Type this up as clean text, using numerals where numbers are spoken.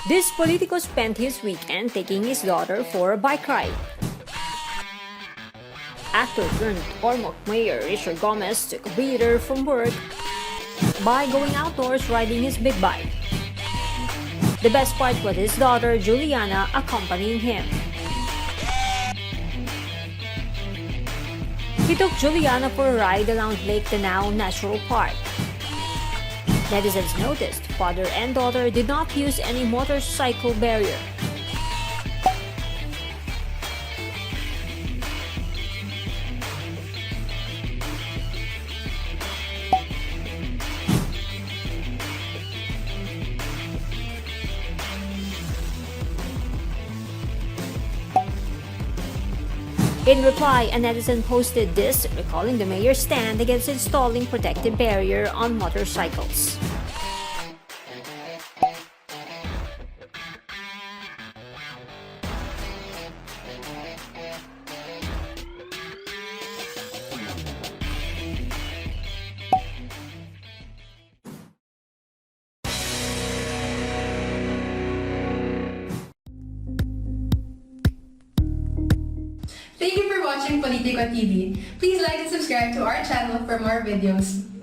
This Politiko spent his weekend taking his daughter for a bike ride. Actor turned Ormoc Mayor Richard Gomez took a breather from work by going outdoors riding his big bike. The best part was his daughter Juliana accompanying him. He took Juliana for a ride around Lake Danao Natural Park. Netizens noticed father and daughter did not use any motorcycle barrier. In reply, a netizen posted this, recalling the mayor's stand against installing protective barrier on motorcycles. Thank you for watching Politiko TV. Please like and subscribe to our channel for more videos.